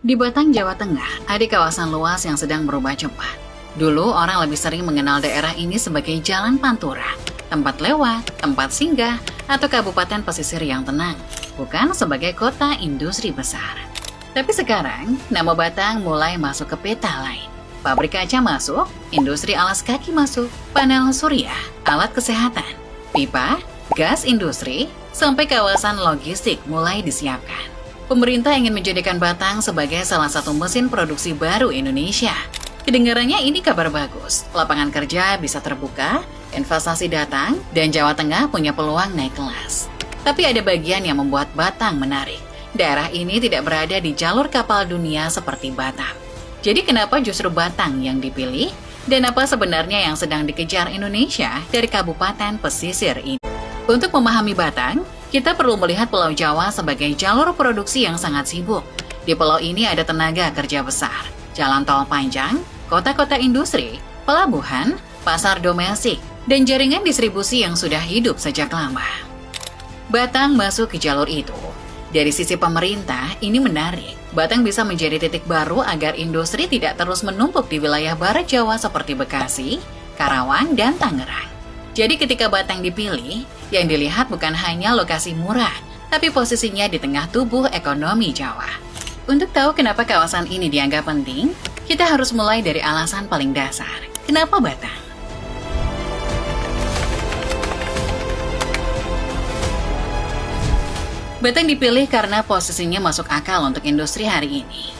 Di Batang, Jawa Tengah, ada kawasan luas yang sedang berubah cepat. Dulu, orang lebih sering mengenal daerah ini sebagai Jalan Pantura, tempat lewat, tempat singgah, atau kabupaten pesisir yang tenang, bukan sebagai kota industri besar. Tapi sekarang, nama Batang mulai masuk ke peta lain. Pabrik kaca masuk, industri alas kaki masuk, panel surya, alat kesehatan, pipa, gas industri, sampai kawasan logistik mulai disiapkan. Pemerintah ingin menjadikan Batang sebagai salah satu mesin produksi baru Indonesia. Kedengarannya ini kabar bagus, lapangan kerja bisa terbuka, investasi datang, dan Jawa Tengah punya peluang naik kelas. Tapi ada bagian yang membuat Batang menarik. Daerah ini tidak berada di jalur kapal dunia seperti Batam. Jadi kenapa justru Batang yang dipilih? Dan apa sebenarnya yang sedang dikejar Indonesia dari kabupaten pesisir ini? Untuk memahami Batang, kita perlu melihat Pulau Jawa sebagai jalur produksi yang sangat sibuk. Di pulau ini ada tenaga kerja besar, jalan tol panjang, kota-kota industri, pelabuhan, pasar domestik, dan jaringan distribusi yang sudah hidup sejak lama. Batang masuk ke jalur itu. Dari sisi pemerintah, ini menarik. Batang bisa menjadi titik baru agar industri tidak terus menumpuk di wilayah barat Jawa seperti Bekasi, Karawang, dan Tangerang. Jadi ketika Batang dipilih, yang dilihat bukan hanya lokasi murah, tapi posisinya di tengah tubuh ekonomi Jawa. Untuk tahu kenapa kawasan ini dianggap penting, kita harus mulai dari alasan paling dasar. Kenapa Batang? Batang dipilih karena posisinya masuk akal untuk industri hari ini.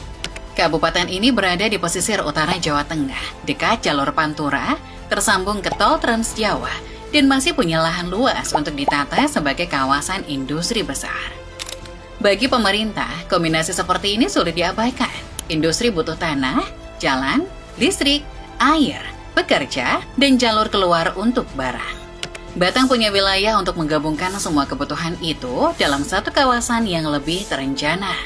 Kabupaten ini berada di pesisir utara Jawa Tengah, dekat jalur Pantura, tersambung ke tol Trans Jawa, dan masih punya lahan luas untuk ditata sebagai kawasan industri besar. Bagi pemerintah, kombinasi seperti ini sulit diabaikan. Industri butuh tanah, jalan, listrik, air, pekerja, dan jalur keluar untuk barang. Batang punya wilayah untuk menggabungkan semua kebutuhan itu dalam satu kawasan yang lebih terencana.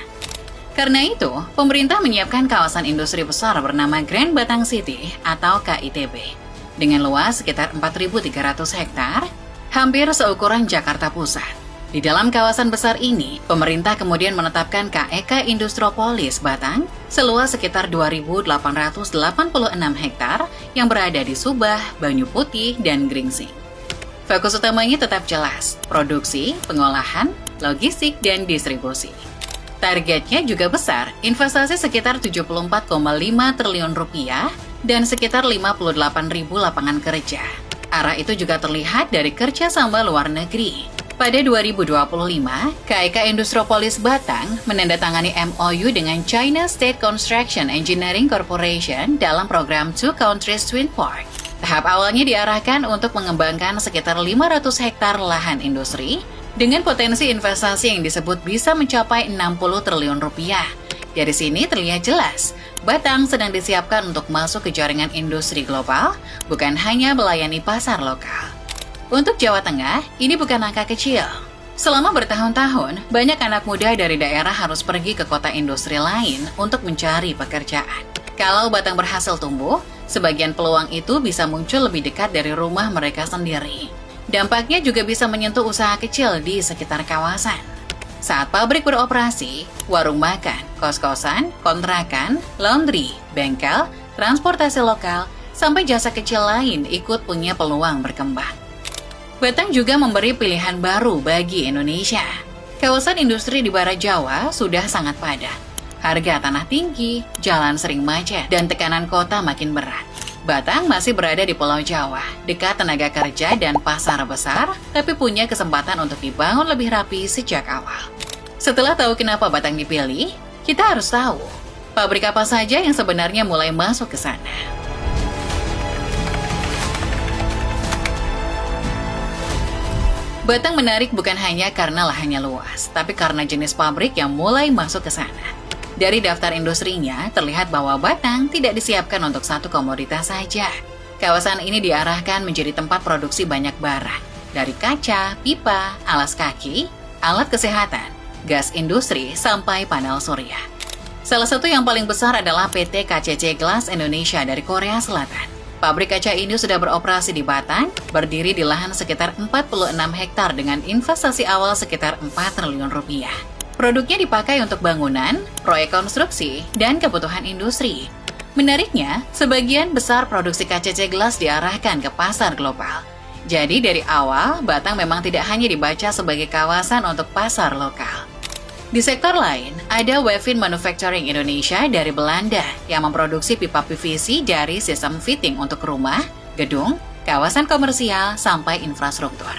Karena itu, pemerintah menyiapkan kawasan industri besar bernama Grand Batang City atau KITB. Dengan luas sekitar 4.300 hektar, hampir seukuran Jakarta Pusat. Di dalam kawasan besar ini, pemerintah kemudian menetapkan KEK Industropolis Batang seluas sekitar 2.886 hektar yang berada di Subah, Banyu Putih, dan Gringsing. Fokus utamanya tetap jelas, produksi, pengolahan, logistik, dan distribusi. Targetnya juga besar, investasi sekitar 74,5 triliun rupiah dan sekitar 58.000 lapangan kerja. Arah itu juga terlihat dari kerjasama luar negeri. Pada 2025, KEK Industropolis Batang menandatangani MOU dengan China State Construction Engineering Corporation dalam program Two Countries Twin Park. Tahap awalnya diarahkan untuk mengembangkan sekitar 500 hektar lahan industri dengan potensi investasi yang disebut bisa mencapai 60 triliun rupiah. Dari sini terlihat jelas, Batang sedang disiapkan untuk masuk ke jaringan industri global, bukan hanya melayani pasar lokal. Untuk Jawa Tengah, ini bukan angka kecil. Selama bertahun-tahun, banyak anak muda dari daerah harus pergi ke kota industri lain untuk mencari pekerjaan. Kalau Batang berhasil tumbuh, sebagian peluang itu bisa muncul lebih dekat dari rumah mereka sendiri. Dampaknya juga bisa menyentuh usaha kecil di sekitar kawasan. Saat pabrik beroperasi, warung makan, kos-kosan, kontrakan, laundry, bengkel, transportasi lokal, sampai jasa kecil lain ikut punya peluang berkembang. Batang juga memberi pilihan baru bagi Indonesia. Kawasan industri di Barat Jawa sudah sangat padat. Harga tanah tinggi, jalan sering macet, dan tekanan kota makin berat. Batang masih berada di Pulau Jawa, dekat tenaga kerja dan pasar besar, tapi punya kesempatan untuk dibangun lebih rapi sejak awal. Setelah tahu kenapa Batang dipilih, kita harus tahu pabrik apa saja yang sebenarnya mulai masuk ke sana. Batang menarik bukan hanya karena lahannya luas, tapi karena jenis pabrik yang mulai masuk ke sana. Dari daftar industrinya, terlihat bahwa Batang tidak disiapkan untuk satu komoditas saja. Kawasan ini diarahkan menjadi tempat produksi banyak barang, dari kaca, pipa, alas kaki, alat kesehatan, gas industri, sampai panel surya. Salah satu yang paling besar adalah PT KCC Glass Indonesia dari Korea Selatan. Pabrik kaca ini sudah beroperasi di Batang, berdiri di lahan sekitar 46 hektar dengan investasi awal sekitar 4 triliun rupiah. Produknya dipakai untuk bangunan, proyek konstruksi, dan kebutuhan industri. Menariknya, sebagian besar produksi KCC Glass diarahkan ke pasar global. Jadi dari awal, Batang memang tidak hanya dibaca sebagai kawasan untuk pasar lokal. Di sektor lain, ada Wavin Manufacturing Indonesia dari Belanda yang memproduksi pipa PVC dari sistem fitting untuk rumah, gedung, kawasan komersial, sampai infrastruktur.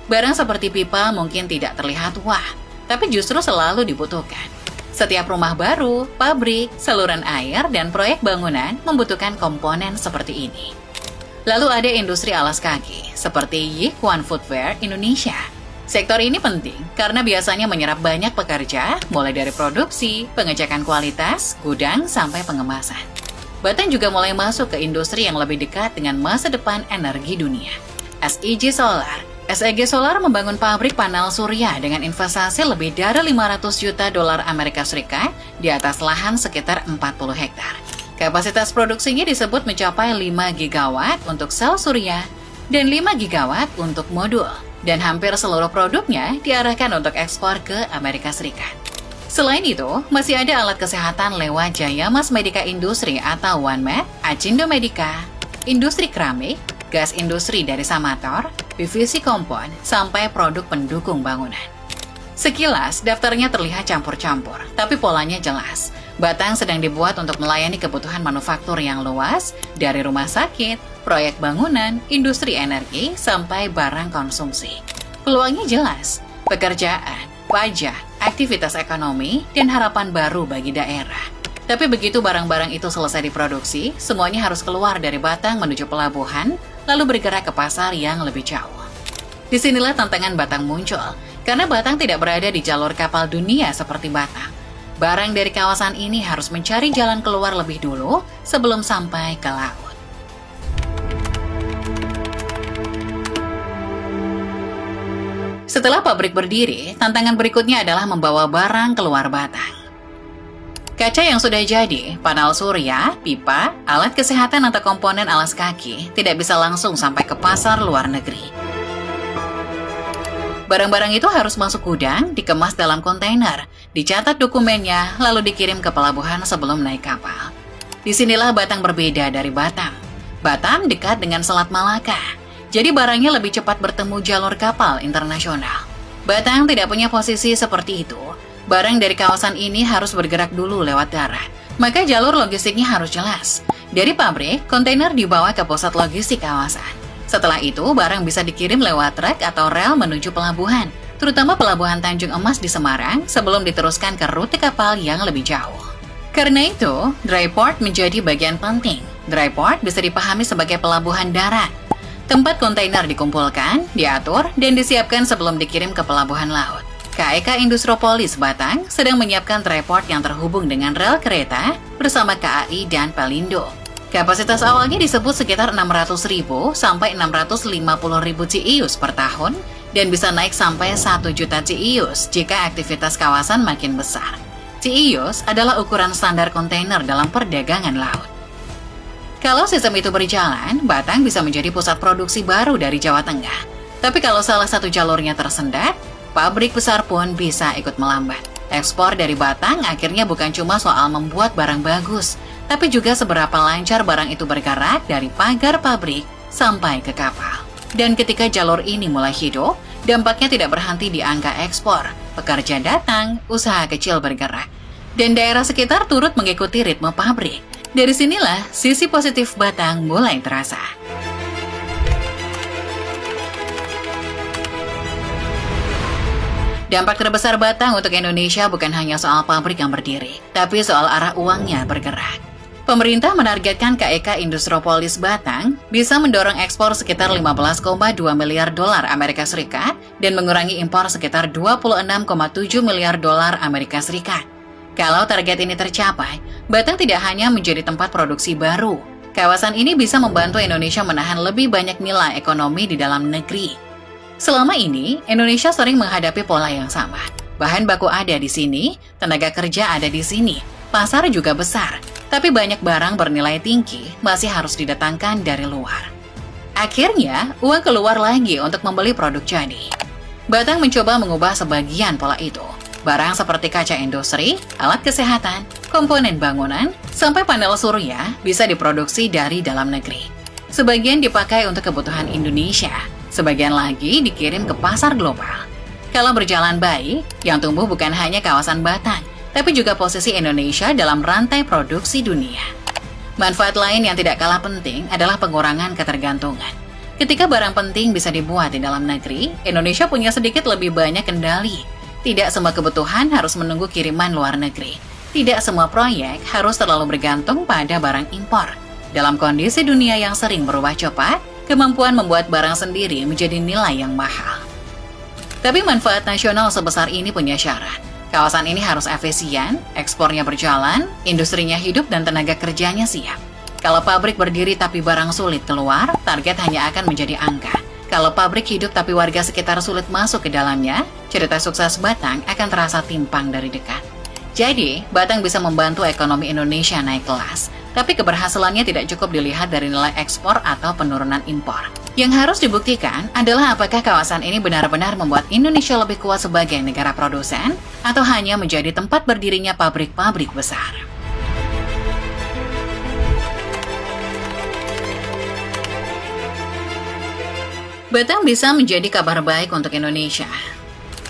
Barang seperti pipa mungkin tidak terlihat wah, tapi justru selalu dibutuhkan. Setiap rumah baru, pabrik, saluran air, dan proyek bangunan membutuhkan komponen seperti ini. Lalu ada industri alas kaki, seperti Yiquan Footwear Indonesia. Sektor ini penting karena biasanya menyerap banyak pekerja, mulai dari produksi, pengecekan kualitas, gudang, sampai pengemasan. Batang juga mulai masuk ke industri yang lebih dekat dengan masa depan energi dunia. SEG Solar. SEG Solar membangun pabrik panel surya dengan investasi lebih dari 500 juta dolar Amerika Serikat di atas lahan sekitar 40 hektar. Kapasitas produksinya disebut mencapai 5 gigawatt untuk sel surya dan 5 gigawatt untuk modul, dan hampir seluruh produknya diarahkan untuk ekspor ke Amerika Serikat. Selain itu, masih ada alat kesehatan lewat Jaya Mas Medica Industri atau OneMed, Acindo Medica, industri keramik, gas industri dari Samator, PVC kompon, sampai produk pendukung bangunan. Sekilas, daftarnya terlihat campur-campur, tapi polanya jelas. Batang sedang dibuat untuk melayani kebutuhan manufaktur yang luas, dari rumah sakit, proyek bangunan, industri energi, sampai barang konsumsi. Peluangnya jelas, pekerjaan, pajak, aktivitas ekonomi, dan harapan baru bagi daerah. Tapi begitu barang-barang itu selesai diproduksi, semuanya harus keluar dari Batang menuju pelabuhan, lalu bergerak ke pasar yang lebih jauh. Disinilah tantangan Batang muncul, karena Batang tidak berada di jalur kapal dunia seperti Batang. Barang dari kawasan ini harus mencari jalan keluar lebih dulu sebelum sampai ke laut. Setelah pabrik berdiri, tantangan berikutnya adalah membawa barang keluar Batang. Kaca yang sudah jadi, panel surya, pipa, alat kesehatan atau komponen alas kaki tidak bisa langsung sampai ke pasar luar negeri. Barang-barang itu harus masuk gudang, dikemas dalam kontainer, dicatat dokumennya, lalu dikirim ke pelabuhan sebelum naik kapal. Disinilah Batang berbeda dari Batam. Batam dekat dengan Selat Malaka, jadi barangnya lebih cepat bertemu jalur kapal internasional. Batang tidak punya posisi seperti itu. Barang dari kawasan ini harus bergerak dulu lewat darat, maka jalur logistiknya harus jelas. Dari pabrik, kontainer dibawa ke pusat logistik kawasan. Setelah itu, barang bisa dikirim lewat truk atau rel menuju pelabuhan, terutama pelabuhan Tanjung Emas di Semarang sebelum diteruskan ke rute kapal yang lebih jauh. Karena itu, dry port menjadi bagian penting. Dry port bisa dipahami sebagai pelabuhan darat. Tempat kontainer dikumpulkan, diatur, dan disiapkan sebelum dikirim ke pelabuhan laut. KEK Industropolis Batang sedang menyiapkan dry port yang terhubung dengan rel kereta bersama KAI dan Pelindo. Kapasitas awalnya disebut sekitar 600.000 sampai 650.000 TEUs per tahun dan bisa naik sampai 1 juta TEUs jika aktivitas kawasan makin besar. TEUs adalah ukuran standar kontainer dalam perdagangan laut. Kalau sistem itu berjalan, Batang bisa menjadi pusat produksi baru dari Jawa Tengah. Tapi kalau salah satu jalurnya tersendat, pabrik besar pun bisa ikut melambat. Ekspor dari Batang akhirnya bukan cuma soal membuat barang bagus, tapi juga seberapa lancar barang itu bergerak dari pagar pabrik sampai ke kapal. Dan ketika jalur ini mulai hidup, dampaknya tidak berhenti di angka ekspor. Pekerja datang, usaha kecil bergerak, dan daerah sekitar turut mengikuti ritme pabrik. Dari sinilah sisi positif Batang mulai terasa. Dampak terbesar Batang untuk Indonesia bukan hanya soal pabrik yang berdiri, tapi soal arah uangnya bergerak. Pemerintah menargetkan KEK Industropolis Batang bisa mendorong ekspor sekitar 15,2 miliar dolar Amerika Serikat dan mengurangi impor sekitar 26,7 miliar dolar Amerika Serikat. Kalau target ini tercapai, Batang tidak hanya menjadi tempat produksi baru. Kawasan ini bisa membantu Indonesia menahan lebih banyak nilai ekonomi di dalam negeri. Selama ini, Indonesia sering menghadapi pola yang sama. Bahan baku ada di sini, tenaga kerja ada di sini, pasar juga besar, tapi banyak barang bernilai tinggi masih harus didatangkan dari luar. Akhirnya, uang keluar lagi untuk membeli produk jadi. Batang mencoba mengubah sebagian pola itu. Barang seperti kaca industri, alat kesehatan, komponen bangunan, sampai panel surya bisa diproduksi dari dalam negeri. Sebagian dipakai untuk kebutuhan Indonesia, sebagian lagi dikirim ke pasar global. Kalau berjalan baik, yang tumbuh bukan hanya kawasan Batang, tapi juga posisi Indonesia dalam rantai produksi dunia. Manfaat lain yang tidak kalah penting adalah pengurangan ketergantungan. Ketika barang penting bisa dibuat di dalam negeri, Indonesia punya sedikit lebih banyak kendali. Tidak semua kebutuhan harus menunggu kiriman luar negeri. Tidak semua proyek harus terlalu bergantung pada barang impor. Dalam kondisi dunia yang sering berubah cepat, kemampuan membuat barang sendiri menjadi nilai yang mahal. Tapi manfaat nasional sebesar ini punya syarat. Kawasan ini harus efisien, ekspornya berjalan, industrinya hidup dan tenaga kerjanya siap. Kalau pabrik berdiri tapi barang sulit keluar, target hanya akan menjadi angka. Kalau pabrik hidup tapi warga sekitar sulit masuk ke dalamnya, cerita sukses Batang akan terasa timpang dari dekat. Jadi, Batang bisa membantu ekonomi Indonesia naik kelas. Tapi keberhasilannya tidak cukup dilihat dari nilai ekspor atau penurunan impor. Yang harus dibuktikan adalah apakah kawasan ini benar-benar membuat Indonesia lebih kuat sebagai negara produsen, atau hanya menjadi tempat berdirinya pabrik-pabrik besar. Batang bisa menjadi kabar baik untuk Indonesia.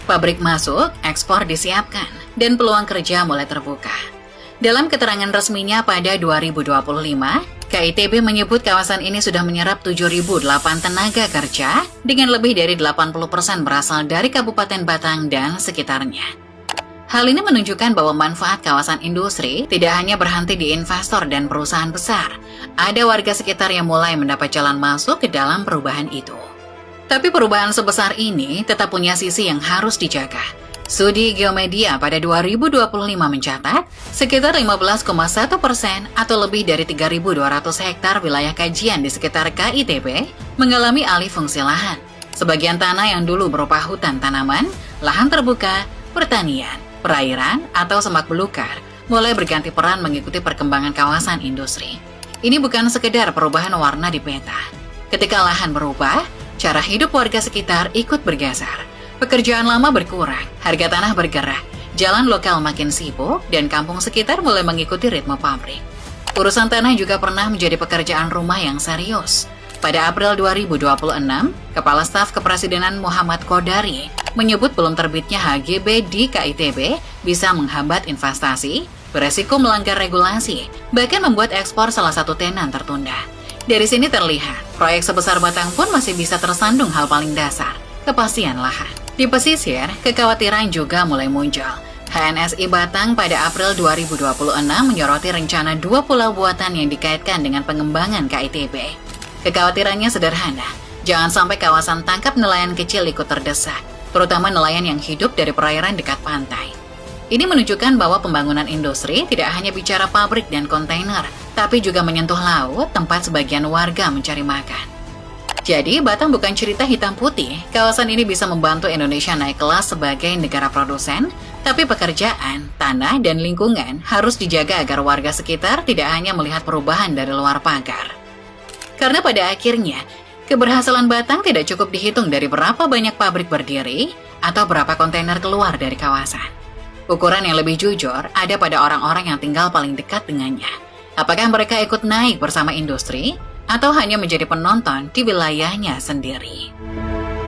Pabrik masuk, ekspor disiapkan, dan peluang kerja mulai terbuka. Dalam keterangan resminya pada 2025, KITB menyebut kawasan ini sudah menyerap 7.008 tenaga kerja dengan lebih dari 80% berasal dari Kabupaten Batang dan sekitarnya. Hal ini menunjukkan bahwa manfaat kawasan industri tidak hanya berhenti di investor dan perusahaan besar. Ada warga sekitar yang mulai mendapat jalan masuk ke dalam perubahan itu. Tapi perubahan sebesar ini tetap punya sisi yang harus dijaga. Studi Geomedia pada 2025 mencatat, sekitar 15,1% atau lebih dari 3.200 hektar wilayah kajian di sekitar KITB mengalami alih fungsi lahan. Sebagian tanah yang dulu berupa hutan tanaman, lahan terbuka, pertanian, perairan, atau semak belukar mulai berganti peran mengikuti perkembangan kawasan industri. Ini bukan sekedar perubahan warna di peta. Ketika lahan berubah, cara hidup warga sekitar ikut bergeser. Pekerjaan lama berkurang, harga tanah bergerak, jalan lokal makin sibuk, dan kampung sekitar mulai mengikuti ritme pabrik. Urusan tanah juga pernah menjadi pekerjaan rumah yang serius. Pada April 2026, Kepala Staf Kepresidenan Muhammad Kodari menyebut belum terbitnya HGB di KITB bisa menghambat investasi, beresiko melanggar regulasi, bahkan membuat ekspor salah satu tenan tertunda. Dari sini terlihat, proyek sebesar Batang pun masih bisa tersandung hal paling dasar, kepastian lahan. Di pesisir, kekhawatiran juga mulai muncul. HNSI Batang pada April 2026 menyoroti rencana 2 pulau buatan yang dikaitkan dengan pengembangan KITB. Kekhawatirannya sederhana, jangan sampai kawasan tangkap nelayan kecil ikut terdesak, terutama nelayan yang hidup dari perairan dekat pantai. Ini menunjukkan bahwa pembangunan industri tidak hanya bicara pabrik dan kontainer, tapi juga menyentuh laut tempat sebagian warga mencari makan. Jadi, Batang bukan cerita hitam putih. Kawasan ini bisa membantu Indonesia naik kelas sebagai negara produsen, tapi pekerjaan, tanah, dan lingkungan harus dijaga agar warga sekitar tidak hanya melihat perubahan dari luar pagar. Karena pada akhirnya, keberhasilan Batang tidak cukup dihitung dari berapa banyak pabrik berdiri atau berapa kontainer keluar dari kawasan. Ukuran yang lebih jujur ada pada orang-orang yang tinggal paling dekat dengannya. Apakah mereka ikut naik bersama industri, atau hanya menjadi penonton di wilayahnya sendiri?